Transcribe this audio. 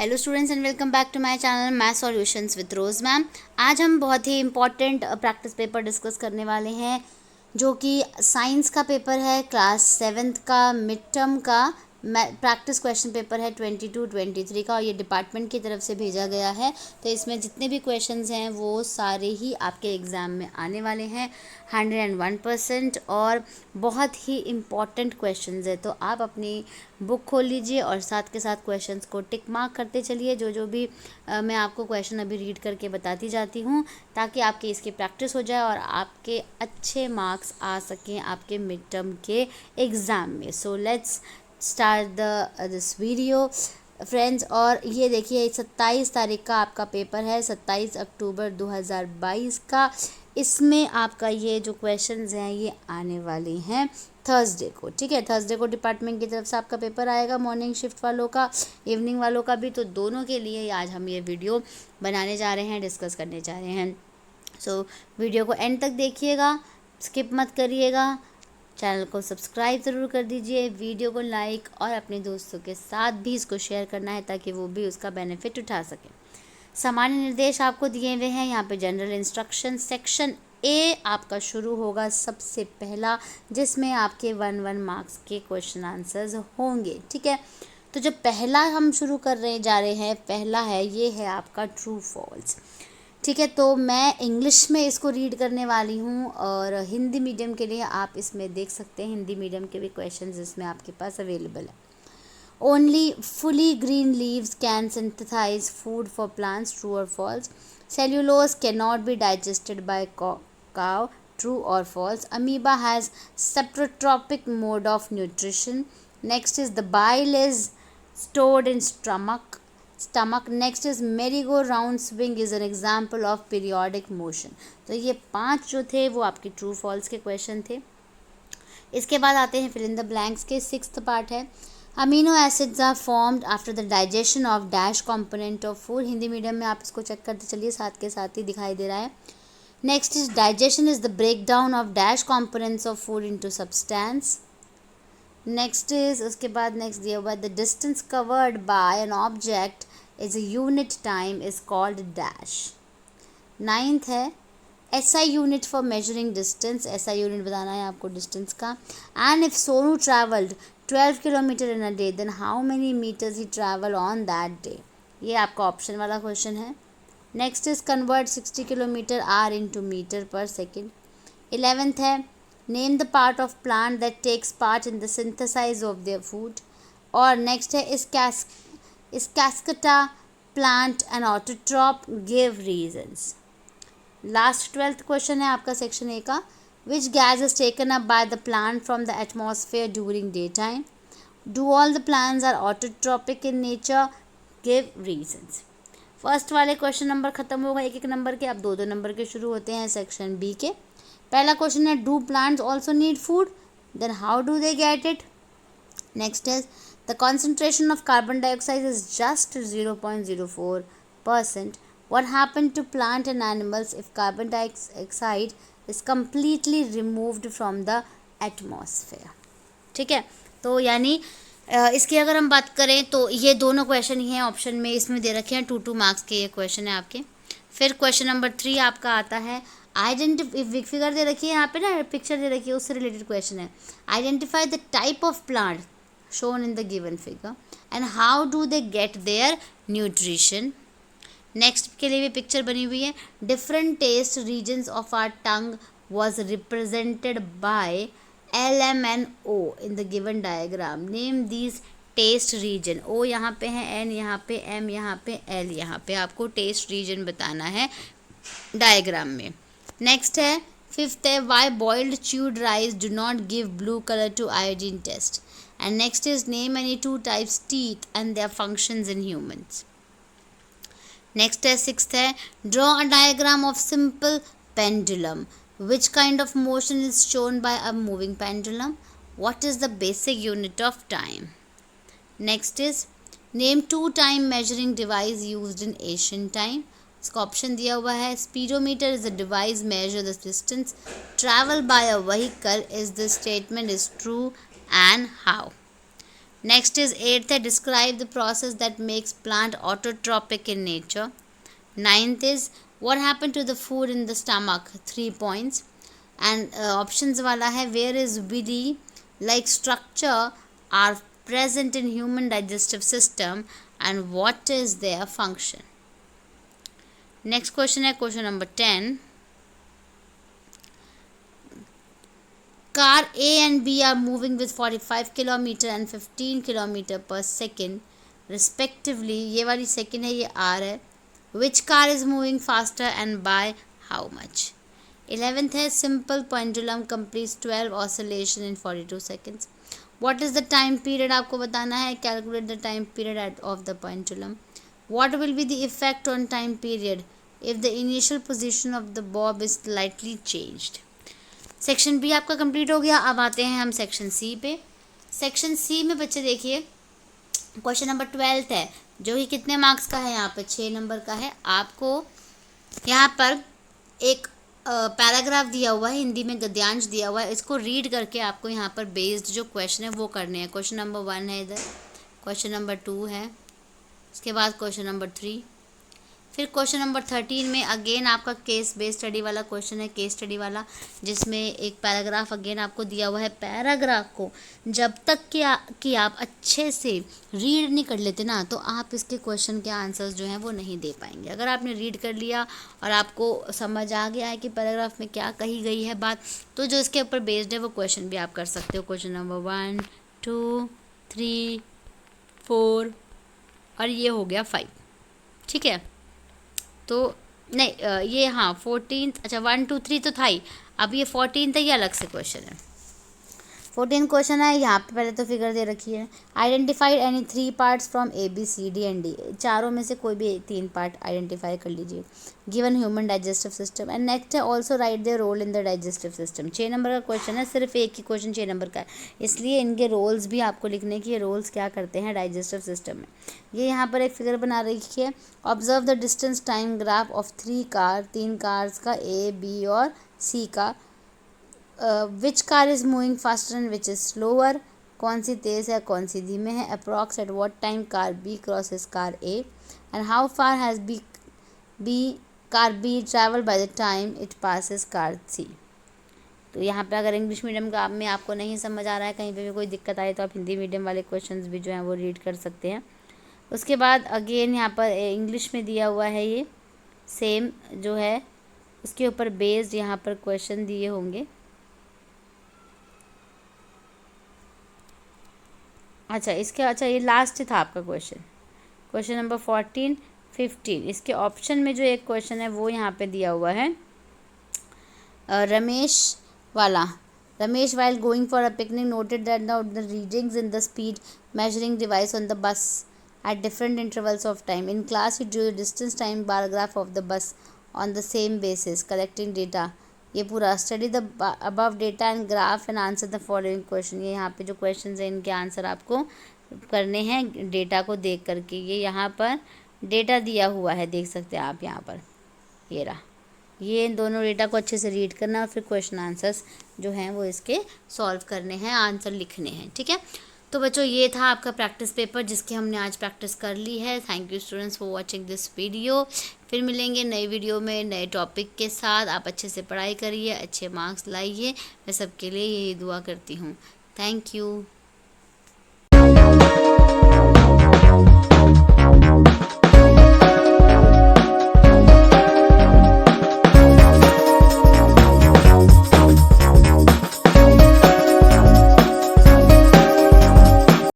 Hello students and welcome back to my channel math solutions with Rose ma'am. आज हम बहुत ही important practice paper discuss करने वाले हैं जो कि साइंस का पेपर है, क्लास 7th का मिड टर्म का प्रैक्टिस क्वेश्चन पेपर है 22-23 का, और ये डिपार्टमेंट की तरफ से भेजा गया है। तो इसमें जितने भी क्वेश्चंस हैं वो सारे ही आपके एग्ज़ाम में आने वाले हैं 101%, और बहुत ही इम्पॉर्टेंट क्वेश्चंस है। तो आप अपनी बुक खोल लीजिए और साथ के साथ क्वेश्चंस को टिक मार्क करते चलिए, जो भी मैं आपको क्वेश्चन अभी रीड करके बताती जाती हूँ, ताकि आपकी इसकी प्रैक्टिस हो जाए और आपके अच्छे मार्क्स आ सकें आपके मिड टर्म के एग्ज़ाम में। So let's start this video friends. और ये देखिए 27 तारीख का आपका पेपर है, 27 अक्टूबर 2022 का। इसमें आपका ये जो क्वेश्चंस हैं ये आने वाले हैं थर्सडे को, ठीक है। थर्सडे को डिपार्टमेंट की तरफ से आपका पेपर आएगा, मॉर्निंग शिफ्ट वालों का, इवनिंग वालों का भी। तो दोनों के लिए आज हम ये वीडियो बनाने जा रहे हैं, डिस्कस करने जा रहे हैं। सो वीडियो को एंड तक देखिएगा, स्किप मत करिएगा, चैनल को सब्सक्राइब ज़रूर कर दीजिए, वीडियो को लाइक और अपने दोस्तों के साथ भी इसको शेयर करना है ताकि वो भी उसका बेनिफिट उठा सकें। सामान्य निर्देश आपको दिए हुए हैं यहाँ पे। जनरल इंस्ट्रक्शन सेक्शन ए आपका शुरू होगा सबसे पहला, जिसमें आपके 1 मार्क्स के क्वेश्चन आंसर्स होंगे, ठीक है। तो जो पहला हम शुरू जा रहे हैं, पहला है, ये है आपका ट्रू फॉल्स, ठीक है। तो मैं इंग्लिश में इसको रीड करने वाली हूँ, और हिंदी मीडियम के लिए आप इसमें देख सकते हैं, हिंदी मीडियम के भी क्वेश्चंस इसमें आपके पास अवेलेबल है। Only fully green leaves can synthesize food for plants, true or false? Cellulose cannot be digested by cow, true or false? Amoeba has saprotrophic mode of nutrition. Next is the bile is stored in stomach. Next is merry-go-round swing is an example of periodic motion. तो ये 5 जो थे वो आपके true false के question थे। इसके बाद आते हैं फिल इन द ब्लैंक्स के 6th पार्ट है। Amino acids are formed after the digestion of dash component of food. Hindi medium में आप इसको चेक करते चलिए, साथ के साथ ही दिखाई दे रहा है। Next is digestion is the break down of dash components of food into substance. Next is, उसके बाद नेक्स्ट दिया हुआ the distance covered by an object is a unit time is called dash. 9th है SI unit for measuring distance, SI unit बताना है आपको distance का। And if Sonu travelled 12 kilometre in a day then how many metres he travel on that day. ये आपका option वाला question है। Next is convert 60 kilometre hour into metre per second. 11th है name the part of plant that takes part in the synthesize of their food. और next है is Cuscuta plant and autotroph, give reasons. Last 12th question है आपका section A का। Which gas is taken up by the plant from the atmosphere during daytime? Do all the plants are autotropic in nature? Give reasons. First वाले question number खत्म हो गए एक number के, अब 2 नंबर के शुरू होते हैं सेक्शन बी के। पहला क्वेश्चन है do plants also need food, then how do they get it. Next is the concentration of carbon dioxide is just 0.04%. What happened to plant and animals if carbon dioxide is completely removed from the atmosphere? ठीक है, तो यानी इसकी अगर हम बात करें तो ये दोनों क्वेश्चन ही हैं ऑप्शन में, इसमें दे रखे हैं 2 मार्क्स के ये क्वेश्चन है आपके। फिर क्वेश्चन नंबर 3 आपका आता है आइडेंटिफाई, फिगर दे रखी है यहाँ पे ना, पिक्चर दे रखी है, उससे रिलेटेड क्वेश्चन है। Identify the type of plant shown in the given figure and how do they get their nutrition. Next के लिए भी पिक्चर बनी हुई है। Different taste regions of our tongue was represented by LM and O in the given diagram. Name these taste region. O यहाँ पे है, N यहाँ पे, M यहाँ पे, L यहाँ पे, आपको टेस्ट रीजन बताना है डायग्राम में। नेक्स्ट है 5th है why boiled chewed rice do not give blue colour to iodine test. And next is name any 2 types teeth and their functions in humans. Next है 6th है draw a diagram of simple pendulum, which kind of motion is shown by a moving pendulum, what is the basic unit of time. Next is name 2 time measuring device used in Asian time. इसका option दिया हुआ है speedometer is a device measure the distance travel by a vehicle, is the statement is true and how. Next is 8th है describe the process that makes plant autotrophic in nature. 9th is what happened to the food in the stomach, 3 points. And options वाला है where is villi like structure are present in human digestive system and what is their function. Next question है question number 10. Car A and B are moving with 45 km and 15 km per second respectively. ये वाली second है, ये R है. Which car is moving faster and by how much? 11th है simple pendulum completes 12 oscillation in 42 seconds. What is the time period आपको बताना है. Calculate the time period of the pendulum. What will be the effect on time period if the initial position of the bob is slightly changed? Section B आपका complete हो गया. अब आते हैं हम सेक्शन सी पे. सेक्शन सी में बच्चे देखिए क्वेश्चन नंबर 12 है जो कि कितने मार्क्स का है. यहाँ पे 6 नंबर का है. आपको यहाँ पर एक पैराग्राफ दिया हुआ है, हिंदी में गद्यांश दिया हुआ है. इसको रीड करके आपको यहाँ पर बेस्ड जो क्वेश्चन है वो करने हैं. क्वेश्चन नंबर 1 है इधर, क्वेश्चन नंबर 2 है, इसके बाद क्वेश्चन नंबर 3, फिर क्वेश्चन नंबर 13 में अगेन आपका केस बेस्ड स्टडी वाला क्वेश्चन है, केस स्टडी वाला, जिसमें एक पैराग्राफ अगेन आपको दिया हुआ है. पैराग्राफ को जब तक कि आप अच्छे से रीड नहीं कर लेते ना तो आप इसके क्वेश्चन के आंसर्स जो हैं वो नहीं दे पाएंगे. अगर आपने रीड कर लिया और आपको समझ आ गया है कि पैराग्राफ में क्या कही गई है बात, तो जो इसके ऊपर बेस्ड है वो क्वेश्चन भी आप कर सकते हो. क्वेश्चन नंबर 1, 2, 3, 4 और ये हो गया 5. ठीक है, तो नहीं ये हाँ 14, अच्छा 1, 2, 3 तो था ही. अब ये 14 है, ये अलग से क्वेश्चन है. 14 क्वेश्चन है. यहाँ पे पहले तो फिगर दे रखी है. Identified any 3 parts from A B C D and D. चारों में से कोई भी 3 पार्ट आइडेंटिफाई कर लीजिए. Given human digestive system. And next है also write their role in the digestive system. 6 number का क्वेश्चन है, सिर्फ एक ही क्वेश्चन 6 नंबर का है, इसलिए इनके रोल्स भी आपको लिखने की, ये रोल्स क्या करते हैं डाइजेस्टिव सिस्टम में. ये यहाँ पर एक फिगर बना रखी है. Observe the distance time graph of 3 car, 3 cars का ए बी और सी का. Which car is moving faster and which is slower. कौन सी तेज़ है कौन सी धीमे है. Approx at what time car B crosses car A and how far has car B travel by the time it passes car C. तो यहाँ पे अगर इंग्लिश मीडियम का में आपको नहीं समझ आ रहा है, कहीं पे भी कोई दिक्कत आए, तो आप हिंदी मीडियम वाले क्वेश्चंस भी जो हैं वो रीड कर सकते हैं. उसके बाद अगेन यहाँ पर इंग्लिश में दिया हुआ है, ये सेम जो है उसके ऊपर बेस्ड यहाँ पर क्वेश्चन दिए होंगे. अच्छा ये लास्ट था आपका क्वेश्चन, क्वेश्चन नंबर 14, 15. इसके ऑप्शन में जो एक क्वेश्चन है वो यहाँ पे दिया हुआ है रमेश वाला. Ramesh while going for a picnic noted that the readings in the speed measuring device on the bus at different intervals of time. In class he drew the distance time bar graph of the bus on the same basis collecting data. ये पूरा study the above data and graph and answer the following question. ये यहाँ पे जो question हैं इनके answer आपको करने हैं डेटा को देख करके. ये यहाँ पर डेटा दिया हुआ है, देख सकते हैं आप यहाँ पर, ये रहा. ये इन दोनों डेटा को अच्छे से रीड करना और फिर क्वेश्चन आंसर्स जो हैं वो इसके सॉल्व करने हैं, आंसर लिखने हैं. ठीक है, तो बच्चों ये था आपका प्रैक्टिस पेपर जिसकी हमने आज प्रैक्टिस कर ली है. Thank you students for watching this video. फिर मिलेंगे नए वीडियो में नए टॉपिक के साथ. आप अच्छे से पढ़ाई करिए, अच्छे मार्क्स लाइए. मैं सबके लिए यही दुआ करती हूँ. Thank you.